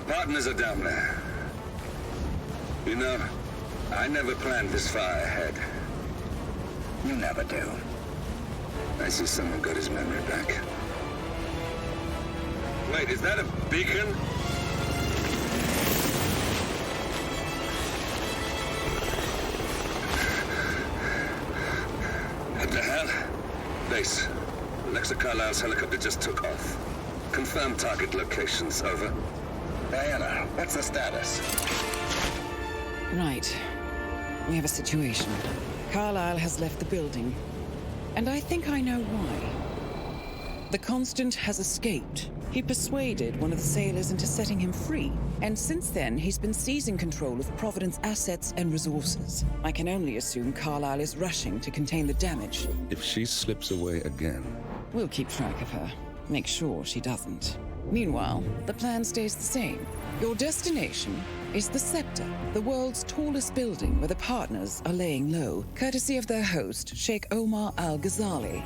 partners are down there. You know, I never planned this far ahead. You never do. I see someone got his memory back. Wait, is that a beacon? What the hell? Base. Alexa Carlisle's helicopter just took off. Confirm target locations, over. Diana, what's the status? Right. We have a situation. Carlisle has left the building. And I think I know why. The Constant has escaped. He persuaded one of the sailors into setting him free. And since then, he's been seizing control of Providence assets and resources. I can only assume Carlisle is rushing to contain the damage. If she slips away again... We'll keep track of her. Make sure she doesn't. Meanwhile, the plan stays the same. Your destination is the Scepter, the world's tallest building where the partners are laying low, courtesy of their host, Sheikh Omar Al-Ghazali.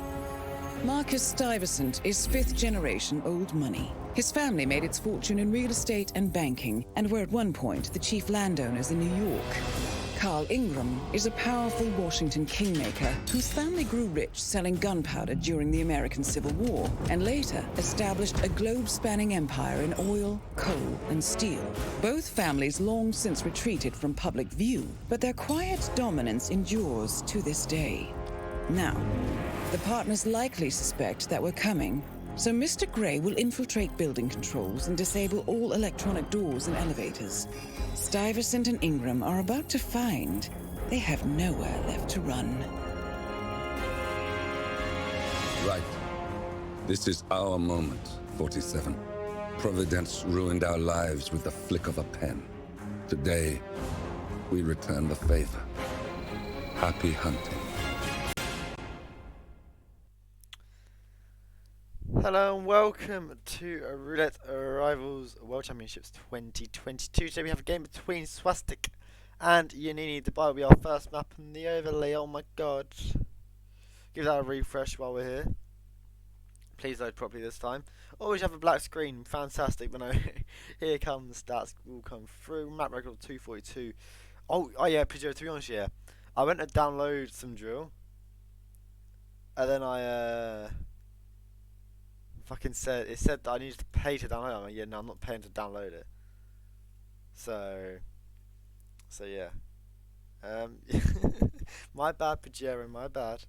Marcus Stuyvesant is fifth-generation old money. His family made its fortune in real estate and banking, and were at one point the chief landowners in New York. Carl Ingram is a powerful Washington kingmaker whose family grew rich selling gunpowder during the American Civil War, and later established a globe-spanning empire in oil, coal, and steel. Both families long since retreated from public view, but their quiet dominance endures to this day. Now, the partners likely suspect that we're coming, so Mr. Gray will infiltrate building controls and disable all electronic doors and elevators. Stuyvesant and Ingram are about to find they have nowhere left to run. Right. This is our moment, 47. Providence ruined our lives with the flick of a pen. Today, we return the favor. Happy hunting. Hello and welcome to Roulette Rivals World Championships 2022. Today we have a game between Swastik and Yannini. Dubai will be our first map in the overlay. Oh my god. Give that a refresh while we're here. Please load properly this time. Always have a black screen. Fantastic. But no, here come the stats will come through. Map record of 242. Oh yeah, Pajero, to be honest, yeah. I went to download some drill. And then I fucking said that I needed to pay to download it. I'm like, yeah, no, I'm not paying to download it. So yeah. My bad, Pajero, my bad.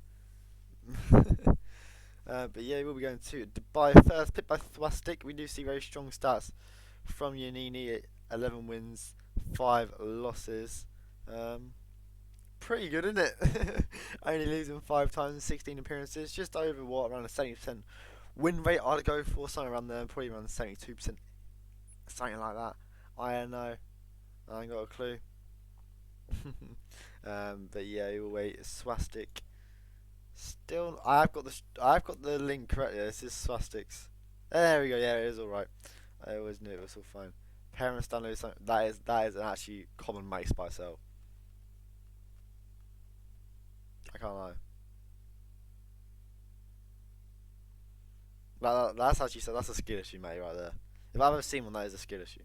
But yeah, we'll be going to Dubai first. Picked by Swastik. We do see very strong stats from Yannini. 11 wins, 5 losses. Pretty good, isn't it? Only losing 5 times in 16 appearances. Just over what, around a 70% win rate I'd go for, something around there, probably around 72%, something like that. I don't know, I ain't got a clue. But yeah, we'll wait. Swastik. Still, I've got the link correctly. This is Swastik's. There we go. Yeah, it is all right. I always knew it was all fine. Parents download something. That is an actually common makes by itself. I can't lie. That's actually so. That's a skill issue, mate, right there. If I've ever seen one, that is a skill issue.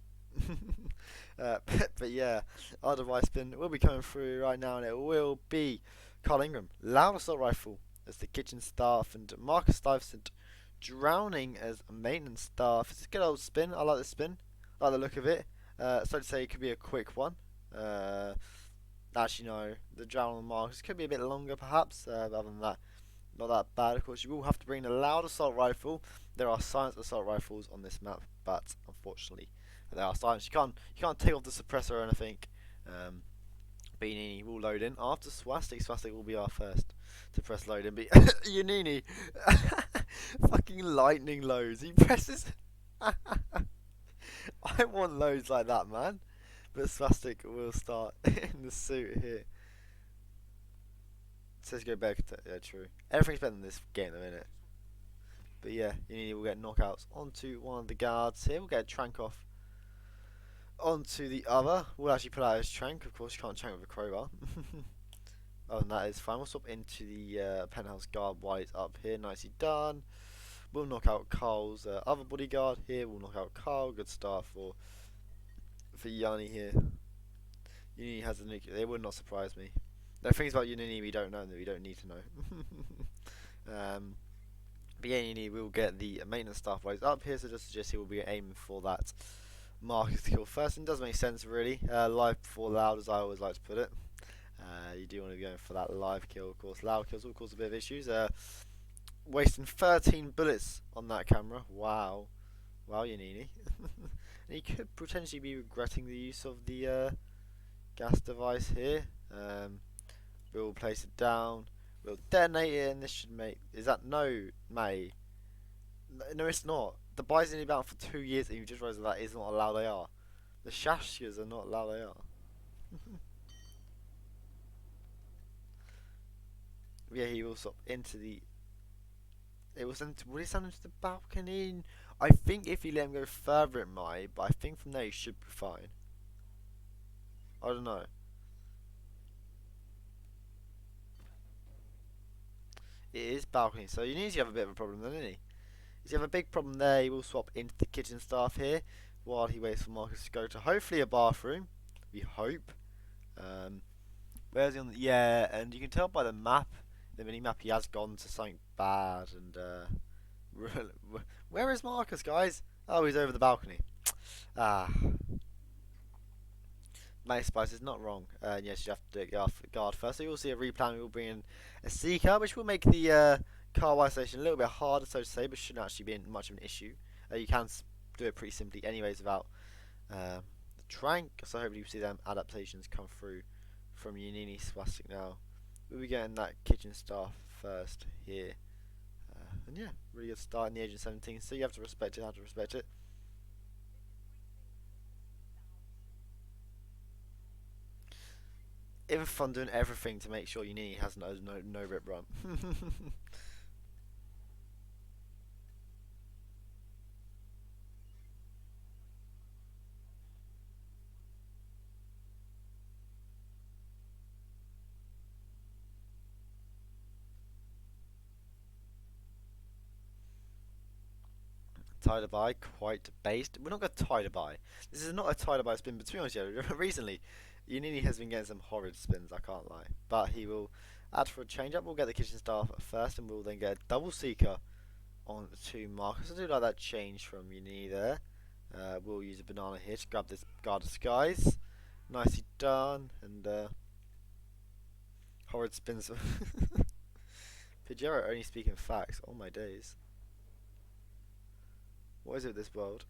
But yeah, our device spin will be coming through right now, and it will be Carl Ingram, loud assault rifle as the kitchen staff, and Marcus Stuyvesant drowning as maintenance staff. It's a good old spin. I like the spin. I like the look of it. So to say, it could be a quick one. Actually, no, the drown on Marcus could be a bit longer, perhaps. But other than that, not that bad. Of course, you will have to bring the loud assault rifle. There are silenced assault rifles on this map, but unfortunately, there are silenced. You can't take off the suppressor or anything. Yannini will load in after Swastik. Swastik will be our first to press load in. But Yannini, fucking lightning loads. He presses. I want loads like that, man. But Swastik will start in the suit here. Says go back. Yeah, true. Everything's better than this game at the minute. But yeah, Yannini will get knockouts onto one of the guards here. We'll get a trank off onto the other. We'll actually pull out his trank. Of course, you can't trank with a crowbar. Other than that, is fine. We'll swap into the penthouse guard while it's up here. Nicely done. We'll knock out Carl's other bodyguard here. We'll knock out Carl. Good start for for Yanni here. Yannini has a nuclear. It would not surprise me. There are things about Yannini we don't know and that we don't need to know. But yeah, Yannini will get the maintenance staff while he's up here, so just suggest he will be aiming for that Marcus kill first. And it does make sense, really. Live before loud, as I always like to put it. You do want to be going for that live kill, of course. Loud kills will cause a bit of issues. Wasting 13 bullets on that camera. Wow. Wow, Yannini. And he could potentially be regretting the use of the gas device here. We'll place it down. We'll detonate it, and this should make. Is that no, May? No, it's not. The buy's only been out for 2 years, and you just realised that is not allowed they are. The Shashkas are not allowed they are. Yeah, he will stop into the. It was sent. Will he send him to the balcony? I think if you let him go further, it might. But I think from there he should be fine. I don't know. It is balcony, so you need to have a bit of a problem then, isn't he? If you have a big problem there, he will swap into the kitchen staff here while he waits for Marcus to go to hopefully a bathroom. We hope. Where's he on the, yeah, and you can tell by the map, the mini map, he has gone to something bad. And where is Marcus, guys? Oh, he's over the balcony. Nice Spice is not wrong. Yes, you have to get off guard first. So you'll see a replan. We will bring in a Seeker, which will make the car isolation a little bit harder, so to say, but shouldn't actually be much of an issue. You can do it pretty simply, anyways, without the Trank. So hopefully you see them adaptations come through from Yannini Swastik now. We'll be getting that kitchen staff first here, and yeah, really good start in the Agent 17. So you have to respect it. Have to respect it. Even fun doing everything to make sure Yannini has no rip run. Tie to buy, quite based. We're not going to tie to buy. This is not a tie to buy spin, but to be honest, yeah, recently Yannini has been getting some horrid spins, I can't lie. But he will add for a change up. We'll get the kitchen staff first, and we'll then get a double Seeker on to Marcus. I do like that change from Yannini there. We'll use a banana here to grab this guard disguise. Nicely done, and horrid spins. Pajero only speaking facts. Oh my days. What is it with this world?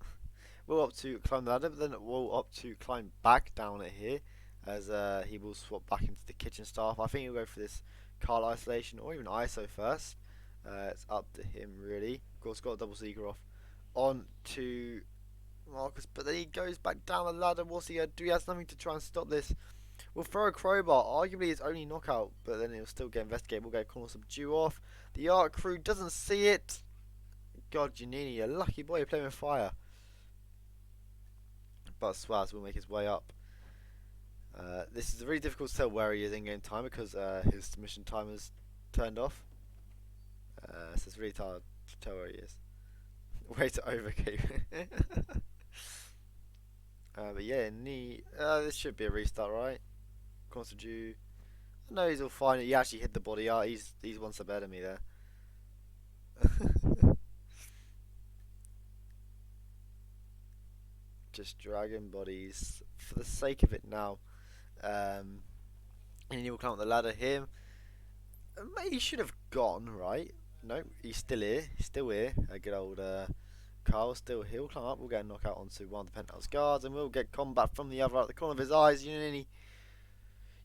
We'll up to climb the ladder, but then we'll up to climb back down it here, as he will swap back into the kitchen staff. I think he'll go for this car isolation or even ISO first. It's up to him really. Of course, got a double Seeker off on to Marcus, but then he goes back down the ladder. What's he gonna do? He has nothing to try and stop this. We'll throw a crowbar, arguably his only knockout, but then he'll still get investigated. We'll get a corner subdue off. The art crew doesn't see it. God, Yannini, a lucky boy, you're playing with fire. But Swaz will make his way up. This is really difficult to tell where he is in game time because his submission timer's turned off. So it's really hard to tell where he is. Way to overkeep. But yeah, this should be a restart, right? Constitute. No, he's all fine. He actually hit the body art. He's one step better than me there. Just dragging bodies for the sake of it now. And he will climb up the ladder here. He should have gone, right? No, he's still here. He's still here. A good old Carl still here. He'll climb up. We'll get a knockout onto one of the penthouse guards, and we'll get combat from the other out the corner of his eyes. Yannini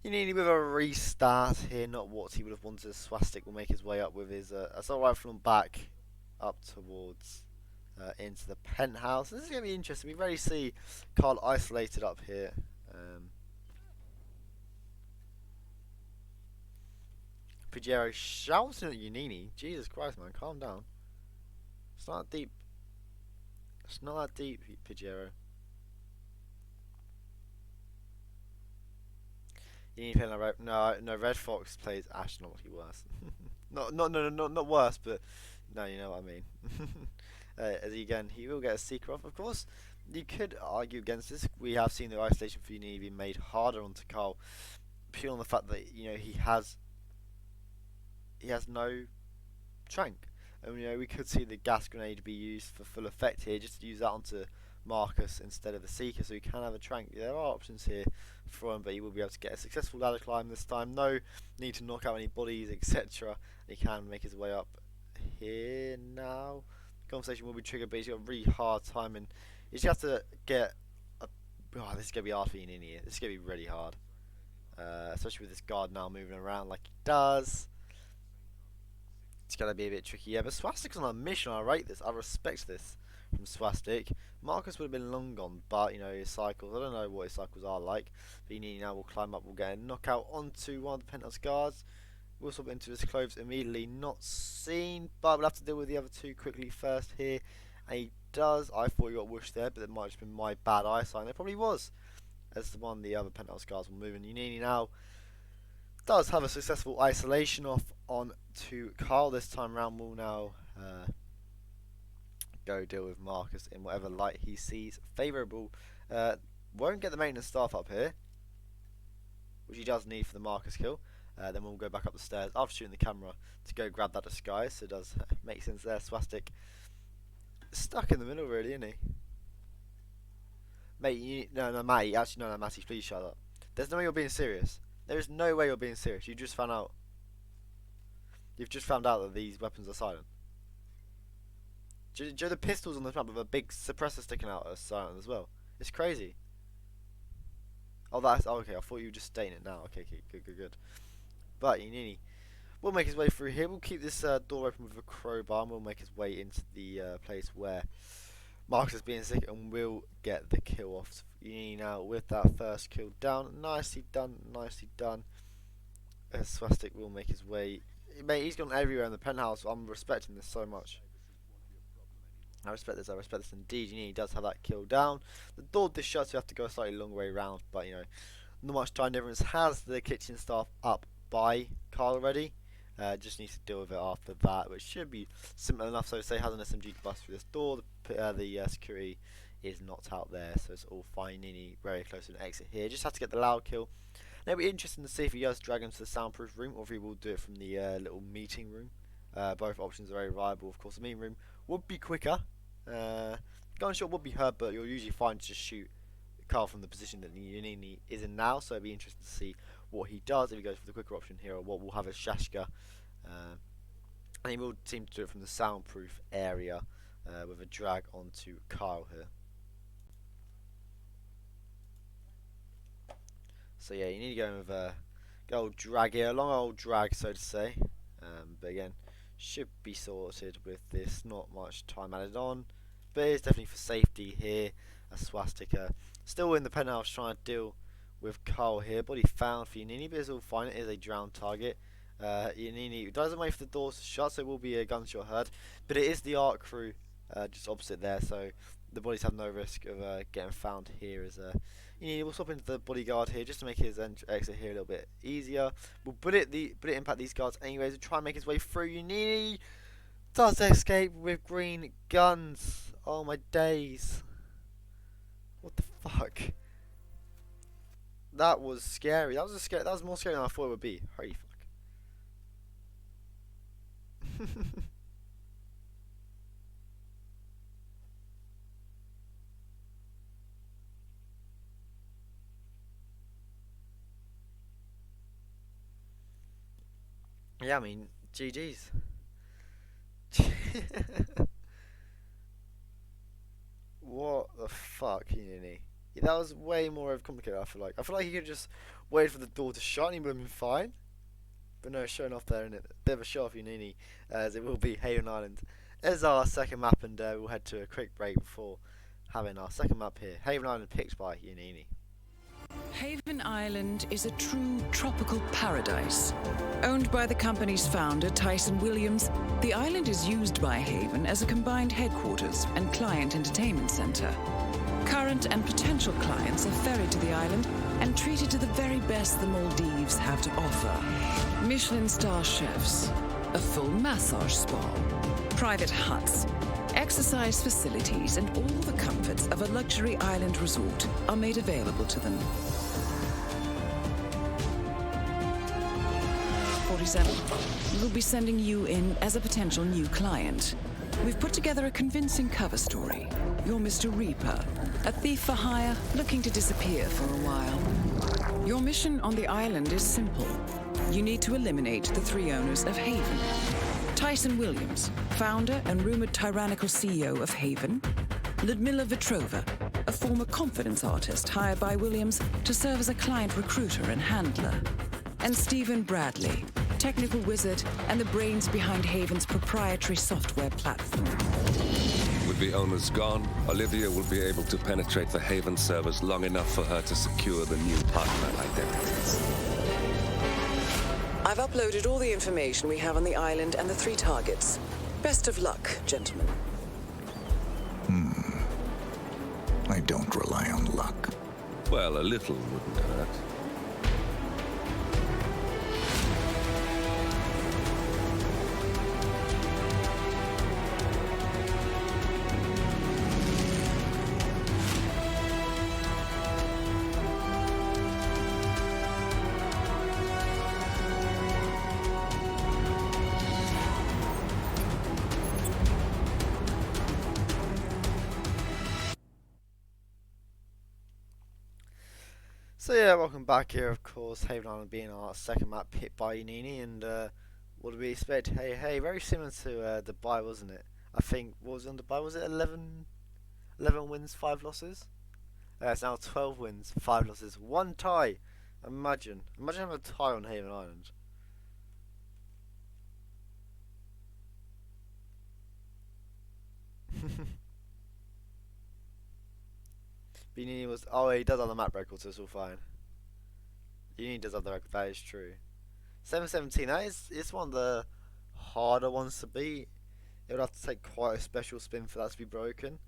with a restart here. Not what he would have wanted. Swastik will make his way up with his assault rifle on back up towards into the penthouse. This is going to be interesting. We rarely see Carl isolated up here. Pajero shouting at Yannini. Jesus Christ, man, calm down. It's not that deep. It's not that deep, Pajero. You need to play like no. Red Fox plays astronomically worse. not worse, but no, you know what I mean. As again, he will get a Seeker off, of course. You could argue against this. We have seen the isolation for Yannini being made harder onto Carl, purely on the fact that he has no trank. And we could see the gas grenade be used for full effect here, just to use that onto Marcus instead of the Seeker, so he can have a trank. There are options here for him, but he will be able to get a successful ladder climb this time. No need to knock out any bodies, etc. He can make his way up here now. Conversation will be triggered, but he's got a really hard time, and he's just have to get this is going to be hard for Yannini here. This is going to be really hard, especially with this guard now moving around like he does. It's going to be a bit tricky, yeah, but Swastik's on a mission. I rate this. I respect this from Swastik. Marcus would have been long gone, but his cycles, I don't know what his cycles are like. But Yannini now will climb up, will get a knockout onto one of the penthouse guards. We'll swap into his clothes immediately, not seen, but we'll have to deal with the other two quickly first here. And he does. I thought he got whooshed there, but it might have just been my bad eyesight, and it probably was, as the other penthouse guards were moving. Yannini now does have a successful isolation off on to Carl this time round. Will now go deal with Marcus in whatever light he sees favourable. Won't get the maintenance staff up here, which he does need for the Marcus kill. Then we'll go back up the stairs after shooting the camera to go grab that disguise. So it does make sense there. Swastik stuck in the middle, really, isn't he? Mate, no, Matty. Actually, no, Matty, please shut up. There's no way you're being serious. There is no way you're being serious. You just found out. You've just found out that these weapons are silent. Do you know the pistols on the front with a big suppressor sticking out are silent as well? It's crazy. Oh, that's okay. I thought you were just stating it now. Okay, good. But Yannini will make his way through here. We'll keep this door open with a crowbar, and we'll make his way into the place where Marcus is being sick, and we'll get the kill off. Yannini now with that first kill down. Nicely done. Swastik will make his way. Mate, he's gone everywhere in the penthouse. I'm respecting this so much. I respect this indeed. Yannini does have that kill down. The door this shuts, so you have to go a slightly long way round, but not much time difference. Has the kitchen staff up by Carl already. Just needs to deal with it after that, which should be simple enough. So say has an SMG to bust through this door. The security is not out there, so it's all fine. Yannini very close to an exit here. Just have to get the loud kill. And it'll be interesting to see if he does drag him to the soundproof room, or if he will do it from the little meeting room. Both options are very viable. Of course, the meeting room would be quicker. Gunshot would be heard, but you'll usually find to just shoot Carl from the position that Yannini is in now. So it'll be interesting to see what he does if he goes for the quicker option here, or what we'll have as Shashka. And he will seem to do it from the soundproof area with a drag onto Carl here. So yeah, you need to go in with a good old drag here, a long old drag, so to say. But again, should be sorted with this. Not much time added on, but it is definitely for safety here. A swastika still in the penthouse trying to deal with Carl here. Body found for Yannini, but it's all fine. It is a drowned target. Yannini doesn't wait for the doors to shut, so it will be a gunshot heard. But it is the art crew just opposite there, so the bodies have no risk of getting found here. As Yannini will swap into the bodyguard here just to make his exit here a little bit easier. We'll bullet impact these guards anyways. We'll try and make his way through. Yannini does escape with green guns. Oh my days! What the fuck? That was scary. That was more scary than I thought it would be. Holy fuck. Yeah, I mean, GG's. What the fuck, Yannini? Yeah, that was way more complicated, I feel like. I feel like he could just wait for the door to shut and he would have been fine. But no, showing off there, innit? Bit of a show off, Yannini, as it will be Haven Island as our second map, and we'll head to a quick break before having our second map here. Haven Island picked by Yannini. Haven Island is a true tropical paradise. Owned by the company's founder, Tyson Williams, the island is used by Haven as a combined headquarters and client entertainment center. Current and potential clients are ferried to the island and treated to the very best the Maldives have to offer. Michelin star chefs, a full massage spa, private huts, exercise facilities and all the comforts of a luxury island resort are made available to them. 47. We'll be sending you in as a potential new client. We've put together a convincing cover story. You're Mr. Reaper, a thief for hire looking to disappear for a while. Your mission on the island is simple. You need to eliminate the 3 owners of Haven. Tyson Williams, founder and rumored tyrannical CEO of Haven. Ludmila Vetrova, a former confidence artist hired by Williams to serve as a client recruiter and handler. And Stephen Bradley, technical wizard and the brains behind Haven's proprietary software platform. With the owners gone, Olivia will be able to penetrate the Haven servers long enough for her to secure the new partner identities. I've uploaded all the information we have on the island and the 3 targets. Best of luck, gentlemen. I don't rely on luck. Well, a little wouldn't hurt. So yeah, welcome back here, of course. Haven Island being our second map hit by Yannini, and what did we expect? Hey, very similar to Dubai, wasn't it? I think, what was on Dubai? Was it 11 wins, 5 losses? It's now 12 wins, 5 losses, 1 tie. Imagine having a tie on Haven Island. Yannini was, oh, he does have the map record, so it's all fine. Yannini does have the record, that is true. 717, it's one of the harder ones to beat. It would have to take quite a special spin for that to be broken.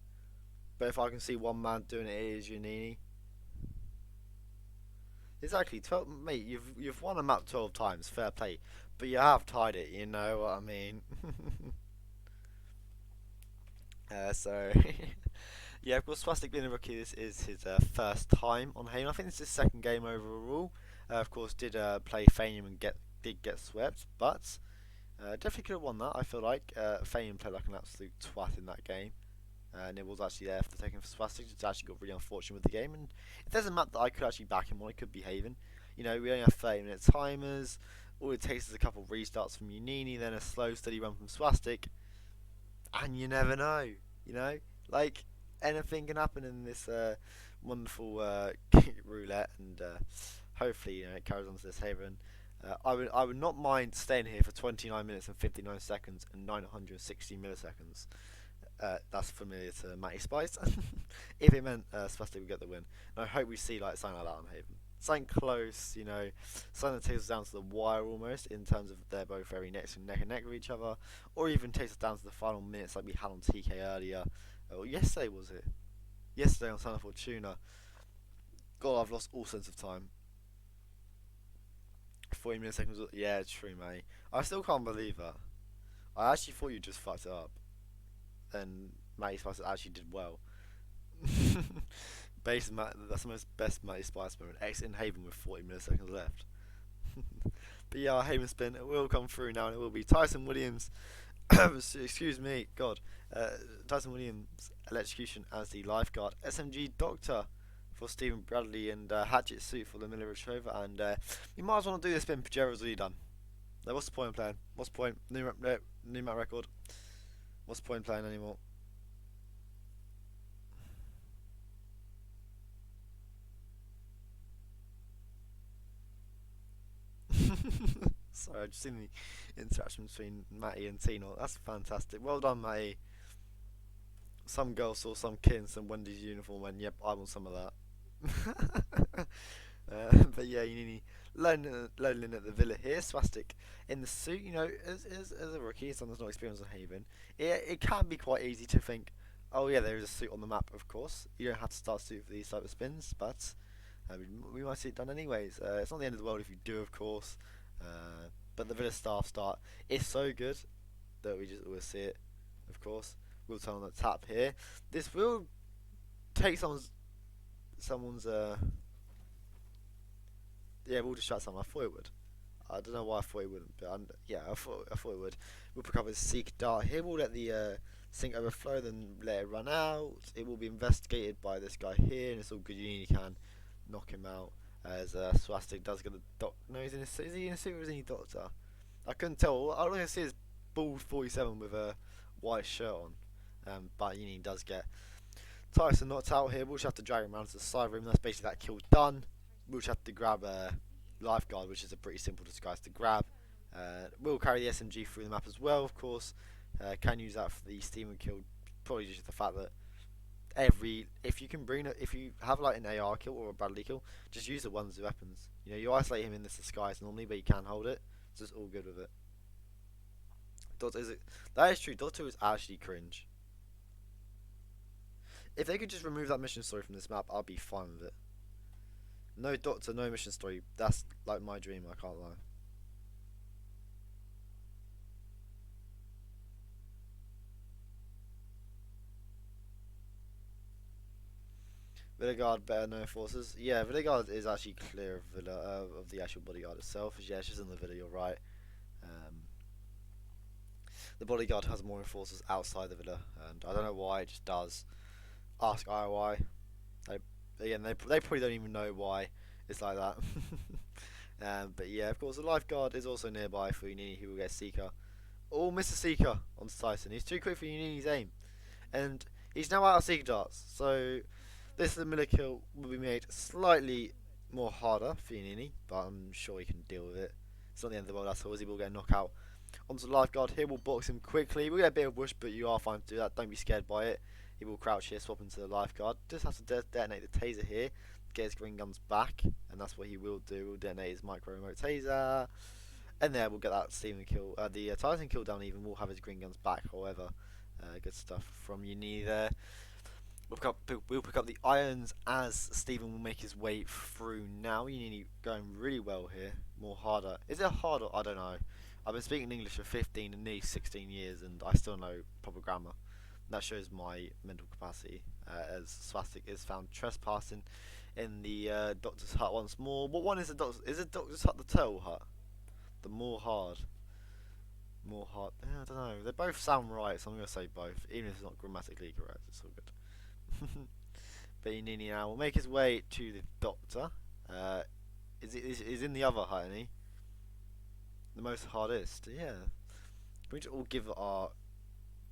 But if I can see one man doing it, it is Yannini. Exactly, 12, mate, you've won a map 12 times, fair play. But you have tied it, you know what I mean. So... Yeah, of course, Swastik being a rookie, this is his first time on Haven. I think this is his second game overall. Of course, did play Fanium and did get swept, but definitely could have won that. I feel like Fanium played like an absolute twat in that game, and it was actually there for taking for Swastik. It's actually got really unfortunate with the game. And if there's a map that I could actually back him on, it could be Haven. You know, we only have 30-minute timers. All it takes is a couple of restarts from Yannini, then a slow, steady run from Swastik, and you never know. You know, like. Anything can happen in this wonderful roulette, and hopefully, you know, it carries on to this Haven. I would not mind staying here for 29 minutes and 59 seconds and 960 milliseconds. That's familiar to Matty Spice. If it meant Swastik would get the win, and I hope we see like something like that on Haven, something close, you know, something that takes us down to the wire almost, in terms of they're both very neck and neck with each other, or even takes us down to the final minutes like we had on TK earlier. Or yesterday, was it? Yesterday on Son of Fortuna. God, I've lost all sense of time. 40 milliseconds. Yeah, true, mate. I still can't believe that. I actually thought you just fucked it up. And Matty Spice actually did well. That's the most best Matty Spice moment. X in Haven with 40 milliseconds left. But yeah, our Haven spin, it will come through now, and it will be Tyson Williams. Excuse me, God. Tyson Williams electrocution as the lifeguard. SMG Doctor for Stephen Bradley, and Hatchet Suit for the Miller Retrova. And we might as well not do this spin. Pajero's already done. Now, what's the point of playing? What's the point? New map record. What's the point of playing anymore? Sorry, I've just seen the interaction between Matty and Tino. That's fantastic. Well done, Matty. Some girl saw some kid in some Wendy's uniform and, yep, I want some of that. But yeah, Yannini loading at the villa here. Swastik in the suit, you know, as a rookie, someone that's not experienced on Haven, it can be quite easy to think, oh yeah, there is a suit on the map, of course. You don't have to start suit for these type of spins, but we might see it done anyways. It's not the end of the world if you do, of course. But the villa staff start is so good that we just always see it, of course. We'll turn on the tap here. This will take someone's yeah, we'll distract someone. I thought it would. I don't know why I thought it wouldn't, but yeah, I thought it would. We'll pick up a Seek Dart here. We'll let the sink overflow, then let it run out. It will be investigated by this guy here, and it's all good. You can knock him out. As Swastik does get the doc. No, is he in a suit or is he a doctor? I couldn't tell. All I can see is bald 47 with a white shirt on. But Yannini does get Tyson knocked out here. We'll just have to drag him around to the side room. That's basically that kill done. We'll just have to grab a lifeguard, which is a pretty simple disguise to grab. We'll carry the SMG through the map as well, of course. Can use that for the steamer kill. Probably just the fact that if you have like an AR kill or a Bradley kill, just use the ones with weapons. You know, you isolate him in this disguise normally, but you can hold it, so it's all good with it. That is true. Dot 2 is actually cringe. If they could just remove that mission story from this map, I'll be fine with it. No Doctor, no mission story. That's like my dream, I can't lie. Villa better known forces. Yeah, Villa is actually clear of the actual bodyguard itself. Yeah, it's just in the video, you're right. The bodyguard has more enforcers outside the villa, and I don't know why, it just does. Ask IOI. They probably don't even know why it's like that. But yeah, of course, the lifeguard is also nearby for Yannini, who will get Seeker. Oh, Mr. Seeker onto Tyson. He's too quick for Yannini's aim, and he's now out of Seeker darts. So this Miller kill will be made slightly more harder for Yannini, but I'm sure he can deal with it. It's not the end of the world at all, as he will get a knockout onto the lifeguard. Here we'll box him quickly. We'll get a bit of whoosh, but you are fine to do that. Don't be scared by it. He will crouch here, swap into the lifeguard. Just has to detonate the taser here, get his green guns back, and that's what he will do. We'll detonate his micro remote taser, and there we'll get that Steven kill. The Titan kill down even. We'll have his green guns back. However, good stuff from Yannini there. We'll pick up the irons as Steven will make his way through now. Yannini going really well here. More harder. Is it harder? I don't know. I've been speaking English for 15 and nearly 16 years, and I still know proper grammar. That shows my mental capacity, as Swastik is found trespassing in the Doctor's Hut once more. What one is the Doctor's? Is it Doctor's Hut the Turtle Hut? The more hard. I don't know. They both sound right, so I'm going to say both, even if it's not grammatically correct. It's all good. But Yannini now will make his way to the Doctor. Is in the other hut, isn't he? The most hardest. Yeah. Can we just all give our...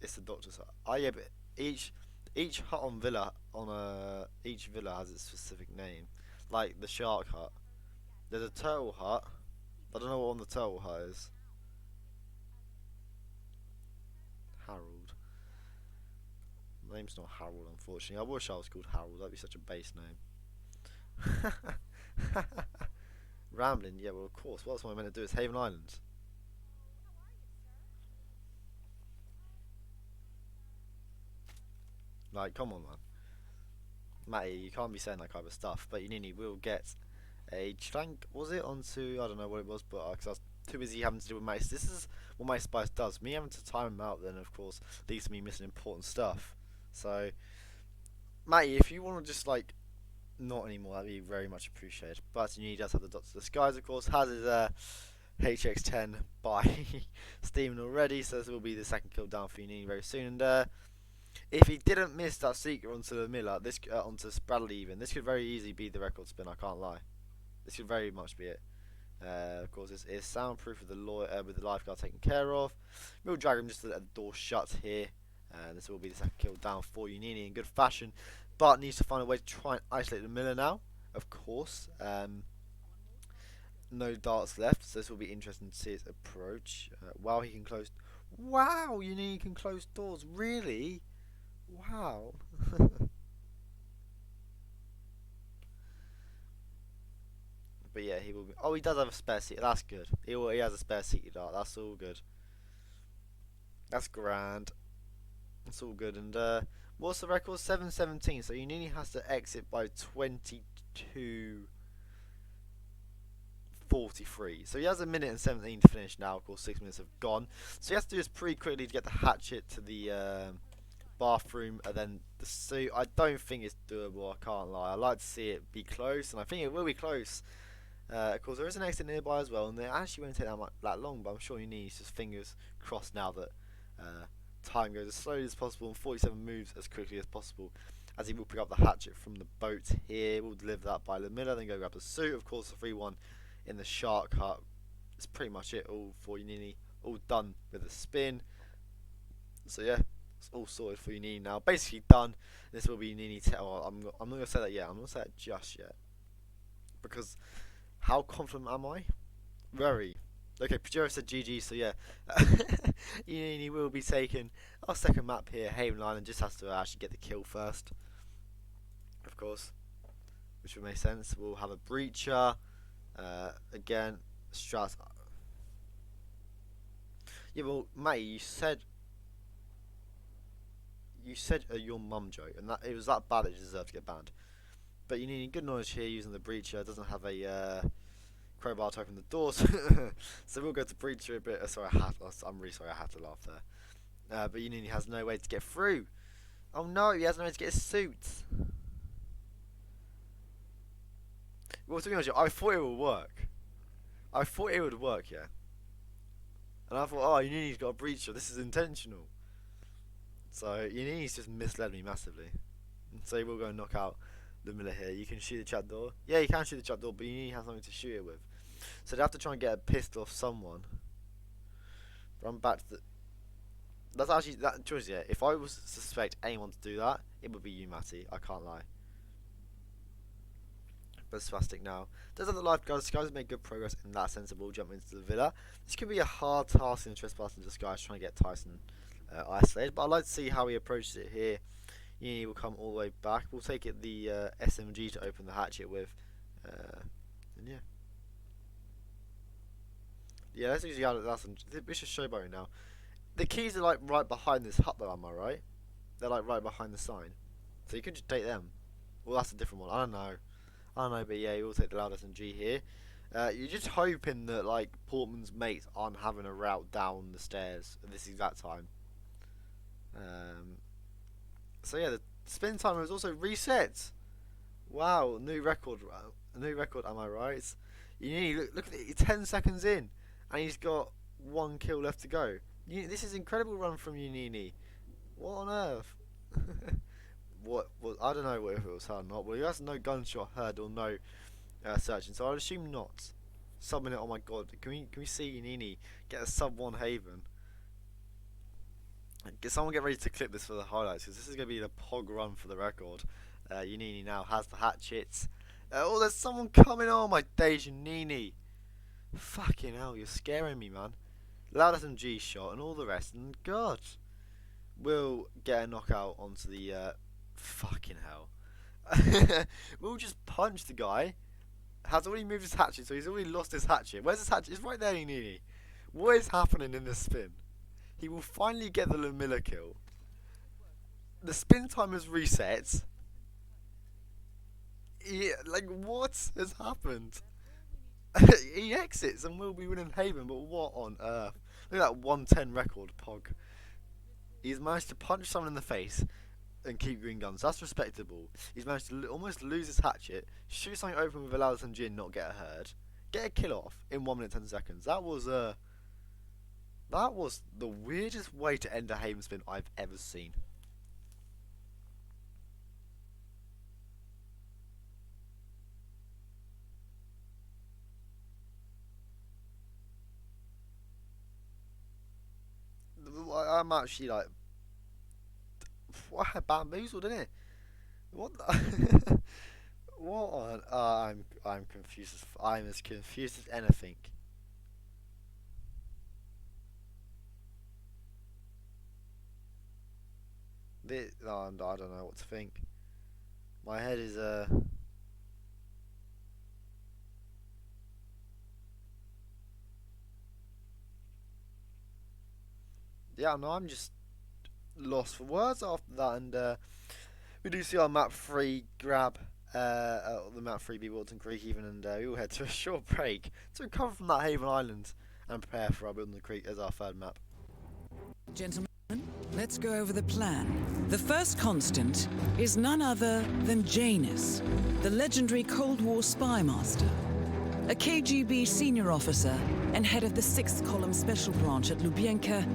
It's the Doctor's hut. Oh yeah, but each hut on villa each villa has its specific name. Like the shark hut. There's a turtle hut. I don't know what one the turtle hut is. Harold. My name's not Harold, unfortunately. I wish I was called Harold. That'd be such a base name. Rambling. Yeah, well, of course. What else am I meant to do? It's Haven Island. Like, come on, man. Matty, you can't be saying that kind of stuff. But Yannini will get a chlank, was it, onto, I don't know what it was, but because I was too busy having to do with Matty. This is what my Spice does. Me having to time him out then, of course, leads to me missing important stuff. So, Matty, if you want to just, like, not anymore, that'd be very much appreciated. But Yannini does have the Doctor's Disguise, of course, has his HX10 by Steven already, so this will be the second kill down for Yannini very soon. And if he didn't miss that Seeker onto the Miller, onto Bradley even, this could very easily be the record spin, I can't lie. This could very much be it. Of course, it's soundproof with the lifeguard taken care of. We'll drag him just to let the door shut here. This will be the second kill down for Yannini in good fashion, but needs to find a way to try and isolate the Miller now, of course. No darts left, so this will be interesting to see his approach. Wow, he can close. Wow, Yannini can close doors. Really? Wow. But yeah, he will be. Oh, he does have a spare seat. That's good. He has a spare seat dart. That's all good. That's grand. That's all good. And what's the record? 7:17. So Yannini has to exit by 22:43. So he has a minute and 17 to finish now. Of course, 6 minutes have gone. So he has to do this pretty quickly to get the hatchet to the bathroom, and then the suit. I don't think it's doable, I can't lie. I like to see it be close, and I think it will be close. Of course, there is an exit nearby as well, and they actually won't take that long, but I'm sure you need just fingers crossed now that time goes as slowly as possible and 47 moves as quickly as possible, as he will pick up the hatchet from the boat here. We'll deliver that by the middle, then go grab the suit. Of course, the 3-1 in the shark hut is pretty much it all for Yannini. All done with the spin. So yeah, it's all sorted for Yannini now. Basically done. This will be Yannini. I'm not going to say that yet. I'm not going to say that just yet. Because how confident am I? Very. Okay, Pajero said GG, so yeah. Yannini will be taking our second map here. Haven Island just has to actually get the kill first. Of course. Which would make sense. We'll have a breacher. Again, Strat. Yeah, well, mate, you said your mum joke, and that it was that bad it deserved to get banned. But you need good knowledge here using the breacher. It doesn't have a crowbar to open the doors, so we'll go to breacher a bit. I'm really sorry, I had to laugh there. But Yannini has no way to get through. Oh no, he has no way to get his suit. Well, to be honest, I thought it would work. Yeah. And I thought, oh, Yannini's got a breacher. This is intentional. So Yannini's just misled me massively. And so we'll go and knock out the Miller here. You can shoot the trapdoor. Yeah, you can shoot the trapdoor, but Yannini has something to shoot it with. So they have to try and get a pistol off someone. But I'm back to the... That's actually that choice. Yeah, if I was to suspect anyone to do that, it would be you, Matty. I can't lie. But Swastik now does have the lifeguard. This guy's made good progress in that sense of all jumping into the villa. This could be a hard task in the trespass in disguise, trying to get Tyson isolated. But I'd like to see how he approaches it here. Yannini will come all the way back. We'll take it the SMG to open the hatchet with. And yeah. Yeah, let's usually add that's we should showboating now. The keys are like right behind this hut though, am I right? They're like right behind the sign. So you could just take them. Well, that's a different one. I don't know, but yeah, you will take the loud SMG here. You're just hoping that like Portman's mates aren't having a route down the stairs at this exact time. So yeah, the spin timer is also reset. Wow, new record. Am I right? Look at it. 10 seconds in, and he's got 1 kill left to go. This is an incredible run from Yannini. What on earth? I don't know if it was hard or not. Well, he has no gunshot heard or no searching, so I'd assume not. Sub-minute. Oh my god, can we see Yannini get a sub-1 Haven? Someone get ready to clip this for the highlights, because this is going to be the pog run for the record. Yannini now has the hatchets. Oh, there's someone coming! Oh my days, Yannini! Fucking hell, you're scaring me, man. Loud SMG shot and all the rest, and god, we'll get a knockout onto the fucking hell. We'll just punch the guy. Has already moved his hatchet, so he's already lost his hatchet. Where's his hatchet? It's right there, Yannini. What is happening in this spin? He will finally get the Lamilla kill. The spin timer's reset. Yeah, like what has happened? He exits and will be winning Haven, but what on earth? Look at that 110 record, Pog. He's managed to punch someone in the face and keep green guns. That's respectable. He's managed to almost lose his hatchet, shoot something open with a loud SMG and not get a herd, get a kill off in 1 minute 10 seconds. That was the weirdest way to end a Haven spin I've ever seen. I'm actually like, what, bamboozled, isn't it? What? What on? I'm confused. I'm as confused as anything. I don't know what to think. My head is yeah, no, I'm just lost for words after that, and we do see our map 3 grab the map 3 be Wilton Creek even, and we will head to a short break to recover from that Haven Island and prepare for our Wilton Creek as our 3rd map. Gentlemen, let's go over the plan. The first constant is none other than Janus, the legendary Cold War spy master. A KGB senior officer and head of the 6th Column Special Branch at Lubyanka,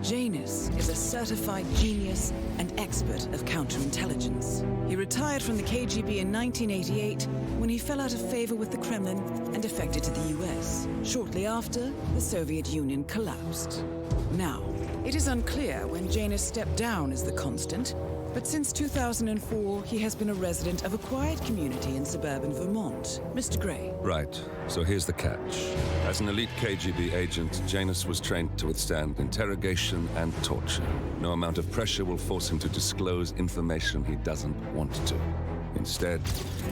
Janus is a certified genius and expert of counterintelligence. He retired from the KGB in 1988 when he fell out of favor with the Kremlin and defected to the US. Shortly after, the Soviet Union collapsed. Now, it is unclear when Janus stepped down as the constant, but since 2004, he has been a resident of a quiet community in suburban Vermont. Mr. Gray. Right, so here's the catch. As an elite KGB agent, Janus was trained to withstand interrogation and torture. No amount of pressure will force him to disclose information he doesn't want to. Instead,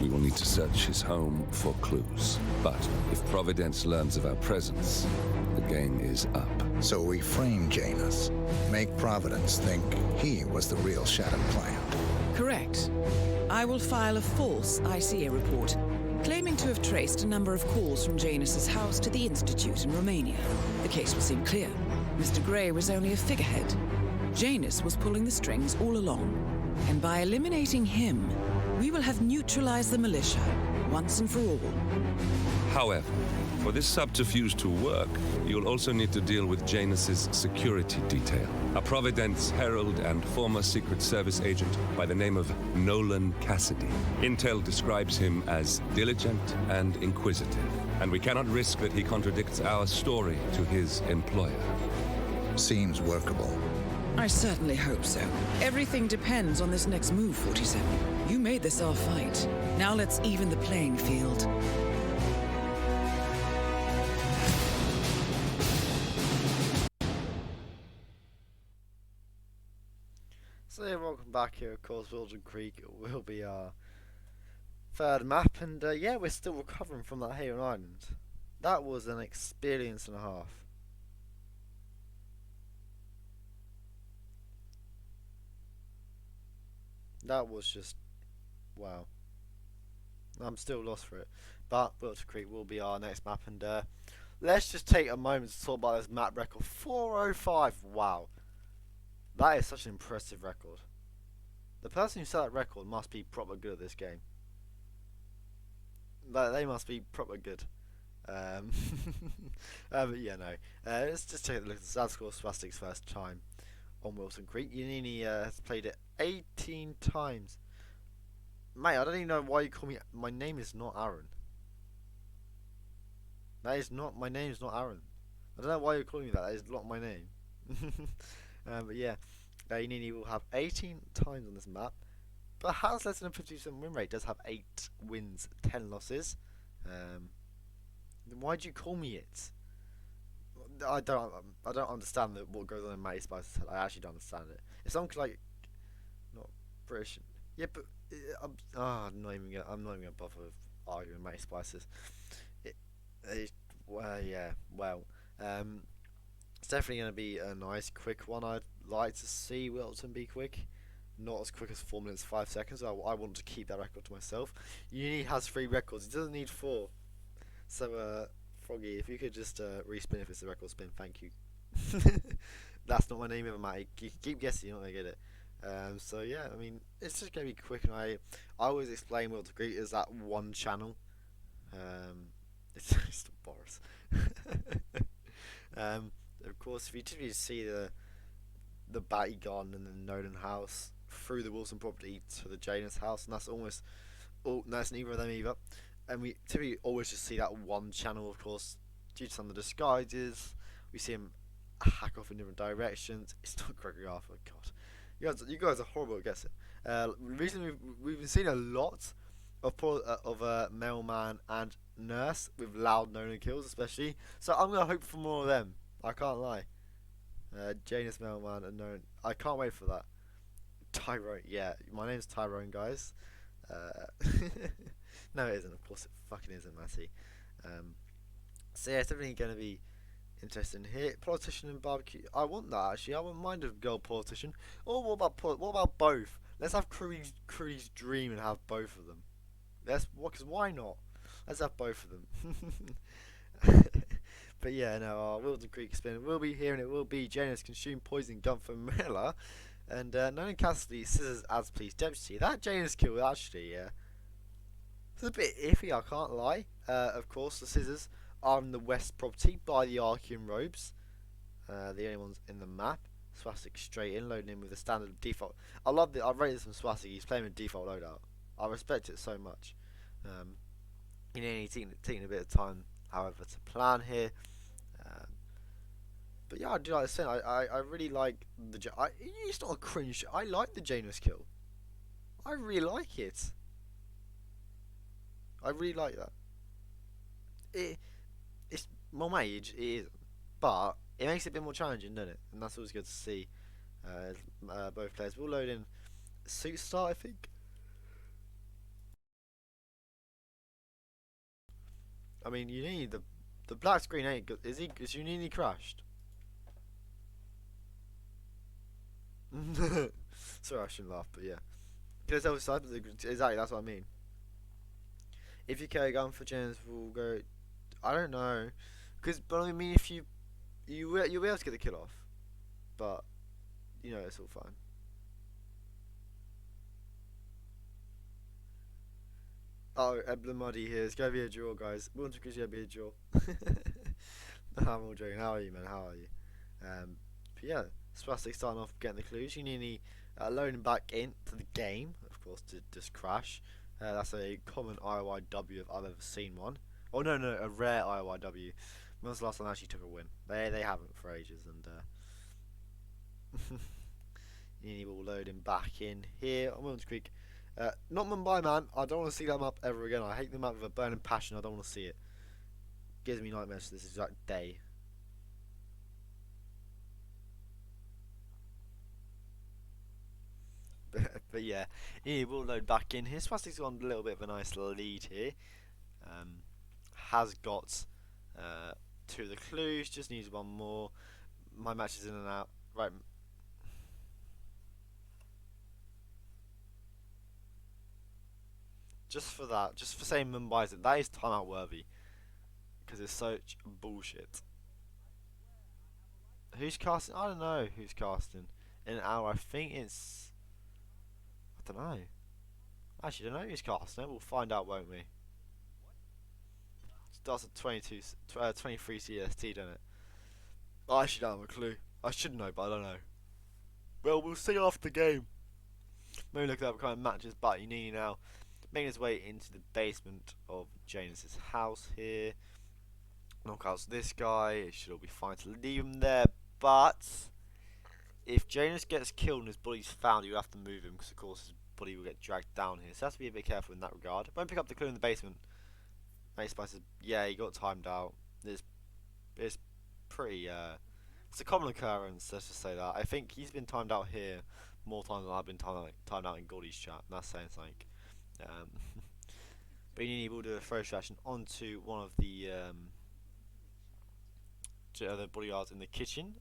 we will need to search his home for clues. But if Providence learns of our presence, the game is up. So we frame Janus, make Providence think he was the real Shattered Plant. Correct. I will file a false ICA report, claiming to have traced a number of calls from Janus's house to the Institute in Romania. The case will seem clear. Mr. Gray was only a figurehead. Janus was pulling the strings all along. And by eliminating him, we will have neutralized the militia once and for all. However, for this subterfuge to work, you'll also need to deal with Janus's security detail. A Providence herald and former Secret Service agent by the name of Nolan Cassidy. Intel describes him as diligent and inquisitive, and we cannot risk that he contradicts our story to his employer. Seems workable. I certainly hope so. Everything depends on this next move, 47. You made this our fight. Now let's even the playing field. So yeah, welcome back here. Of course, Wilton Creek will be our third map, and yeah, we're still recovering from that Haven Island. That was an experience and a half. That was just wow. I'm still lost for it, but Wilton Creek will be our next map, and let's just take a moment to talk about this map record. 405. Wow. That is such an impressive record. The person who set that record must be proper good at this game. They must be proper good. But yeah, no. Let's just take a look at the stats score. Swastik's first time on Wilton Creek. Yannini has played it 18 times. Mate, I don't even know why you call me. My name is not Aaron. That is not. My name is not Aaron. I don't know why you're calling me that. That is not my name. But yeah, Yannini will have 18 times on this map, but has less than a 50% win rate. Does have 8 wins, 10 losses. Then why'd you call me it? I don't understand what goes on in Matty Spice's head. I actually don't understand it. It's something like not British. Yeah, but I'm not even gonna bother with arguing Matty Spice's. It's definitely going to be a nice, quick one. I'd like to see Wilton be quick. Not as quick as 4 minutes 5 seconds. I want to keep that record to myself. Uni has 3 records. He doesn't need 4. So, Froggy, if you could just respin if it's a record spin, thank you. That's not my name ever, Matt. Keep guessing, you're not going to get it. So, yeah, I mean, it's just going to be quick. And I always explain Wilton Creek as that one channel. It's just Boris. Of course, if you typically see the Batty Garden and the Nolan house through the Wilson property to the Janus house, and that's almost that's neither of them either. And we typically always just see that one channel, of course, due to some of the disguises. We see him hack off in different directions. It's not Gregory Arthur, God. You guys are horrible at guessing. Recently, we've been seeing a lot of Mailman and Nurse with loud Nolan kills, especially. So I'm gonna hope for more of them. I can't lie. Janus, Mailman, and Nolan. I can't wait for that. Tyrone, yeah, my name's Tyrone, guys. No, it isn't. Of course, it fucking isn't, Matty. So yeah, it's definitely gonna be interesting here. Politician and barbecue. I want that actually. I wouldn't mind a girl politician. Or what about both? Let's have Curry's dream and have both of them. Cause why not? Let's have both of them. But yeah, no, our Wilton Creek spin will be here, and it will be Janus consume poison gun for Miller, and Nolan Cassidy scissors as police deputy. That Janus kill actually, yeah, it's a bit iffy. I can't lie. Of course, the scissors are in the west property by the Archean robes. The only ones in the map. Swastik straight in, loading in with the standard default. I love it. I rate this from Swastik. He's playing with default loadout. I respect it so much. He's taking a bit of time, however, to plan here. But yeah, I do like the scene. I really like the. It's not a cringe. I like the Janus kill. I really like it. I really like that. It's more mage. It isn't, but it makes it a bit more challenging, doesn't it? And that's always good to see. Both players will load in suit start, I think. I mean, you need the black screen ain't good. Is Yannini crashed? Sorry, I shouldn't laugh, but yeah. Exactly, that's what I mean. If you carry a gun for James, we'll go. I don't know, but I mean, if you'll be able to get the kill off, but you know it's all fine. Oh, Ebla Muddy here. It's gonna be a draw, guys. Once because gonna be a draw. I'm all joking. How are you, man? How are you? But yeah, Swastik starting off getting the clues. Yannini loading back into the game, of course, to just crash. That's a common IOIW if I've ever seen one. Oh no, a rare IOIW. When was the last time I actually took a win? They haven't for ages, and Yannini will load him back in here on Williams Creek. Not Mumbai, man. I don't want to see that map ever again. I hate the map with a burning passion. I don't want to see it. Gives me nightmares this exact day. But yeah, he will load back in here. Swastik's got a little bit of a nice lead here. Has got 2 of the clues. Just needs 1 more. My match is in and out. Right. Just for that, just for saying Mumbai's it, that is timeout worthy. Because it's such bullshit. Who's casting? I don't know who's casting. In an hour, I think it's. I don't know. I actually don't know who's casting it. We'll find out, won't we? It starts at 23 CST, doesn't it? I actually don't have a clue. I should know, but I don't know. Well, we'll see after the game. Maybe look at what kind of matches, but Yannini now making his way into the basement of Janus's house here. Knock out this guy. It should all be fine to leave him there, but if Janus gets killed and his body's found, you have to move him because, of course, his body will get dragged down here. So have to be a bit careful in that regard. Won't pick up the clue in the basement. Mate Spicer, yeah, he got timed out. It's pretty. It's a common occurrence. Let's just say that. I think he's been timed out here more times than I've been timed out in Gordy's chat. And that's saying something. But Yannini will do a throw distraction onto one of the bodyguards in the kitchen.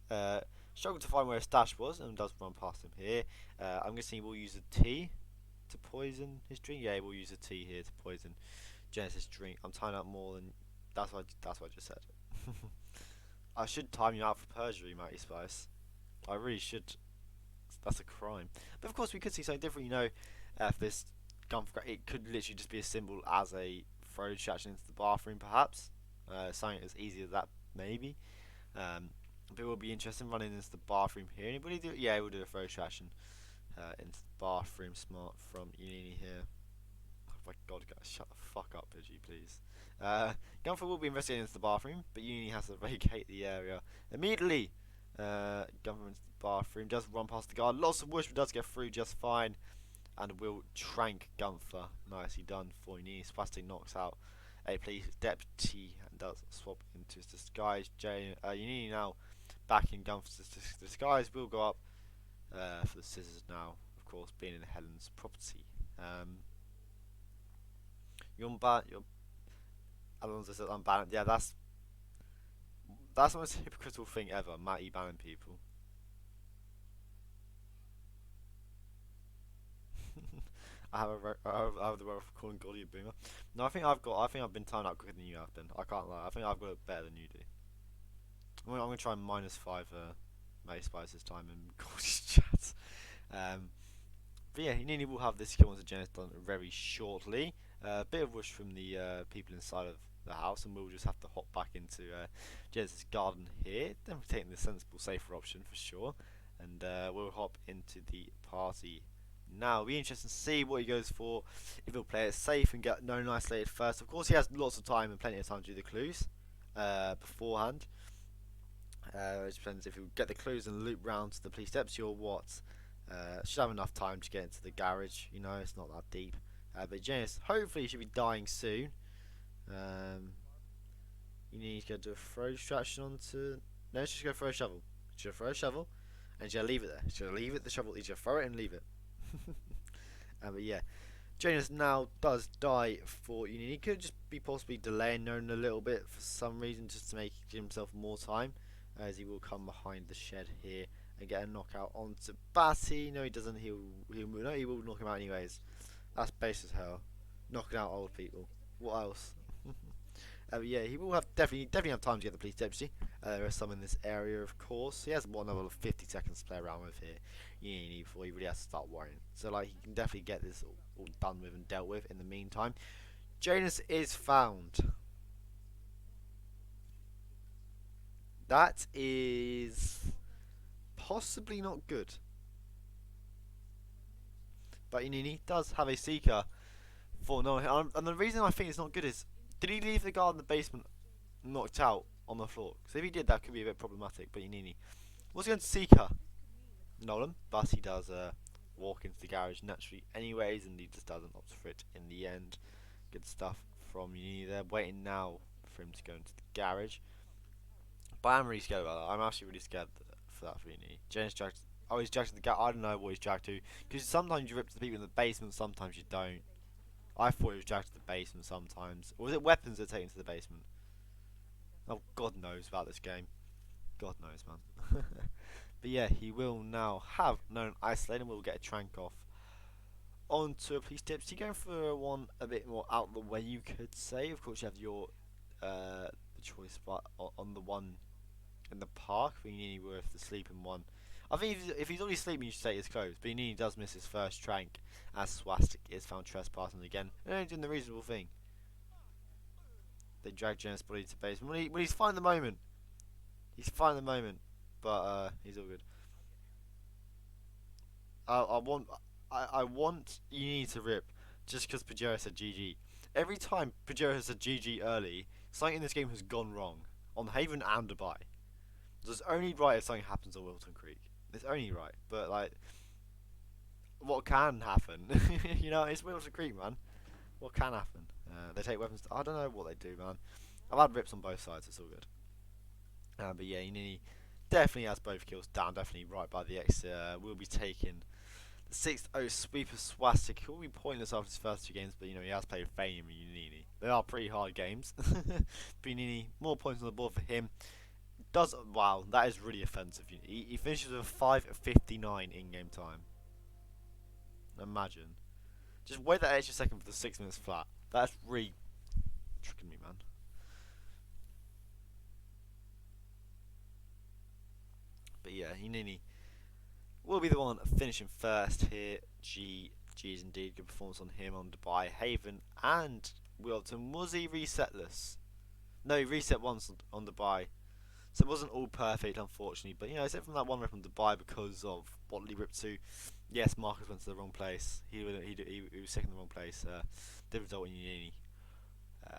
Struggled to find where his stash was and does run past him here. I'm guessing he will use a tea to poison his drink. Yeah, he will use a tea here to poison Genesis' drink. I'm timing out more than that's what I just said. I should time you out for perjury, Matty Spice. I really should. That's a crime. But of course, we could see something different. You know, if this gun, it could literally just be as simple as a throw distraction into the bathroom, perhaps. Something as easy as that, maybe. But it will be interesting running into the bathroom here. Anybody do? Yeah, we'll do a throw distraction into the bathroom. Smart from Yannini here. Oh my god, guys, shut the fuck up, Pidgey, please. Gunfer will be investigating into the bathroom, but Yannini has to vacate the area immediately. Gunfer into the bathroom, does run past the guard. Lots of whoosh, but does get through just fine. And will trank Gunfer. Nicely done for Yannini. Swastik knocks out a police deputy and does swap into his disguise. Yannini now back in Gunfer's disguise. Will go up for the scissors now, of course, being in Helen's property. You're Alonso says unbanned. Yeah, that's the most hypocritical thing ever. Matty banning people. I have the right of calling Goldie a boomer. No, I think I've been timed out quicker than you have been. I can't lie. I think I've got it better than you do. I'm gonna try -5 May Spice this time and Gordy's chat. But yeah, Yannini will have this kill onto Genesis done very shortly. A bit of rush from the people inside of the house, and we'll just have to hop back into Genesis garden here. Then we're taking the sensible, safer option for sure, and we'll hop into the party now. It'll be interesting to see what he goes for. If he'll play it safe and get known isolated first. Of course, he has lots of time and plenty of time to do the clues beforehand. It depends if he'll get the clues and loop round to the police deputy or what. Should have enough time to get into the garage. You know, it's not that deep. But Janus, hopefully, he should be dying soon. You need to go do a throw distraction onto. No, just go throw a shovel. Just throw a shovel, and just leave it there. Just leave it. The shovel. You just throw it and leave it. But yeah, Janus now does die for Yannini. He could just be possibly delaying Nolan a little bit for some reason, just to make himself more time, as he will come behind the shed here and get a knockout onto Batty. No, he doesn't. He will knock him out anyways. That's base as hell. Knocking out old people. What else? Yeah, he will have definitely have time to get the police deputy. There are some in this area, of course. He has another 50 seconds to play around with here. Before he really has to start worrying. So like, he can definitely get this all done with and dealt with. In the meantime, Janus is found. That is possibly not good. But Yannini does have a seeker for no, and the reason I think it's not good is, did he leave the guard in the basement knocked out on the floor? Because if he did, that could be a bit problematic. But Yannini was going to seeker Nolan, but he does walk into the garage naturally anyways, and he just doesn't opt for it in the end. Good stuff from Yannini there, waiting now for him to go into the garage. But I'm really scared about that. I'm actually really scared for that for Yannini. James dragged. Oh, he's dragged to the garage. I don't know what he's dragged to, because sometimes you rip to the people in the basement, sometimes you don't. I thought he was dragged to the basement sometimes. Or was it weapons that take him to the basement? Oh, God knows about this game. God knows, man. But yeah, he will now have known isolated, and we'll get a trank off onto a police deputy. Going for one a bit more out the way, you could say. Of course, you have your choice spot on the one in the park. I think Yannini worth the sleeping one. I think if he's already sleeping, you should take his clothes. But Yannini does miss his first trank, as Swastik is found trespassing again. And only doing the reasonable thing. They drag Janus' body to basement. Well, he's fine at the moment. He's fine at the moment. But he's all good. I want Yannini to rip, just because Pajero said GG. Every time Pajero said GG early, something in this game has gone wrong. On Haven and Dubai. It's only right if something happens on Wilton Creek. It's only right. But like, what can happen? You know, it's Wilton Creek, man. What can happen? They take weapons. I don't know what they do, man. I've had rips on both sides. It's all good. But yeah, Yannini definitely has both kills down. Definitely right by the exit. We'll be taking the 6-0 sweep of Swastik. He will be pointless after his first two games, but you know, he has played Fame and Yannini. They are pretty hard games. But Yannini, more points on the board for him. Wow, that is really offensive. He finishes with a 5:59 in-game time. Imagine. Just wait that extra second for the 6 minutes flat. That's really tricking me, man. But yeah, Yannini will be the one finishing first here. GG's indeed. Good performance on him on Dubai, Haven, and Wilton. Was he resetless? No, he reset once on Dubai. So it wasn't all perfect, unfortunately, but you know, except from that one rip on Dubai because of what he ripped to. Yes, Marcus went to the wrong place. He was second in the wrong place. Did result in Yannini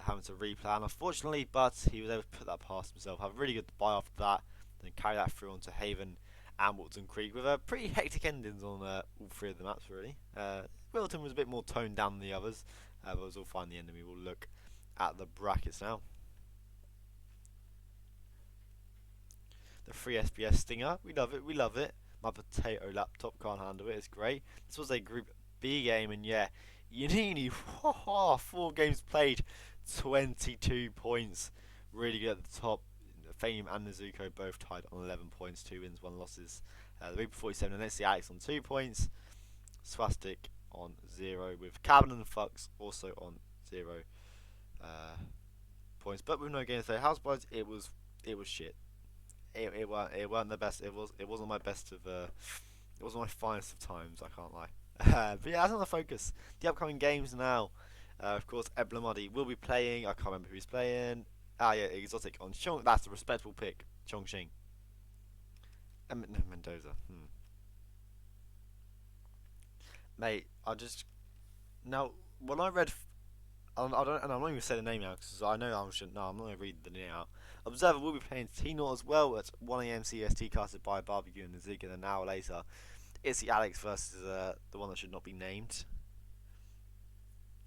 having to replan, unfortunately, but he was able to put that past himself. Have a really good Dubai after that, then carry that through onto Haven and Wilton Creek with a pretty hectic endings on all three of the maps, really. Wilton was a bit more toned down than the others, but it was all fine in the end, and we will look at the brackets now. The free SBS Stinger, we love it, we love it. My potato laptop can't handle it, it's great. This was a Group B game, and yeah, Yannini, 4 games played, 22 points. Really good at the top. Fame and Nezuko both tied on 11 points, 2 wins, 1 losses. The Big 47, and let's see Alex on 2 points. Swastik on 0, with Cabin and Fux also on 0 points. But with no games today, House Boys, it was shit. it weren't the best. It wasn't my best of it wasn't my finest of times. I can't lie. But yeah, that's not the focus. The upcoming games now. Of course, Eblamadi will be playing. I can't remember who he's playing. Ah, yeah, Exotic on Chong. That's a respectable pick. Chongqing. No, Mendoza. Mate, I just now when I read, I don't, and I'm not even saying the name out because I know I shouldn't. No, I'm not going to read the name out. Observer will be playing T0 as well at 1 a.m. CST, casted by Barbecue and the Zig, and an hour later, it's the Alex versus the one that should not be named.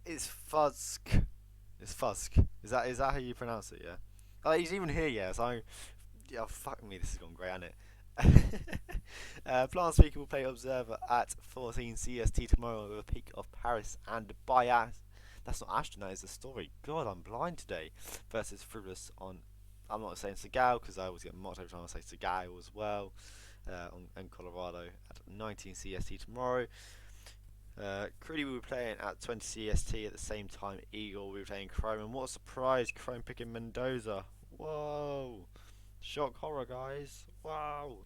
It's Fusk. It's Fusk. Is that how you pronounce it? Yeah. Oh, he's even here. Yeah. So, yeah. Fuck me. This has gone great, hasn't it? Plant Speaker will play Observer at 14 CST tomorrow with a peak of Paris and Bias. That's not Ashton, that is the story. God, I'm blind today. Versus Frivolous on. I'm not saying Segal because I always get mocked every time I say Segal as well. On Colorado at 19 CST tomorrow. Crudy will be playing at 20 CST at the same time. Eagle will be playing Chrome. And what a surprise! Chrome picking Mendoza. Whoa! Shock horror, guys. Wow.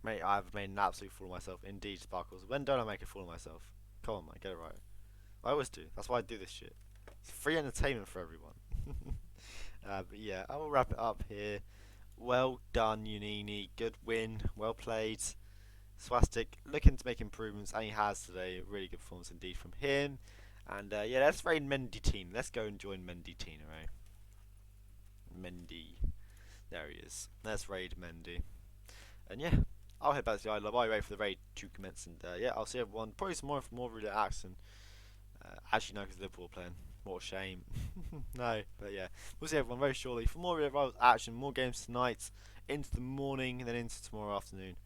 Mate, I've made an absolute fool of myself. Indeed, Sparkles. When don't I make a fool of myself? Come on, man, get it right. I always do. That's why I do this shit. It's free entertainment for everyone. But yeah, I will wrap it up here. Well done, Yannini. Good win. Well played. Swastik looking to make improvements, and he has today. Really good performance indeed from him. And yeah, let's raid Mendy team. Let's go and join Mendy team, alright? Mendy. There he is. Let's raid Mendy. And yeah, I'll head back to the island. I'll be ready for the raid to commence. And yeah, I'll see everyone probably some more really action. Actually, no, because Liverpool are playing. What a shame. No, but yeah, we'll see everyone very shortly for more real rivals action, more games tonight, into the morning, and then into tomorrow afternoon.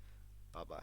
Bye bye.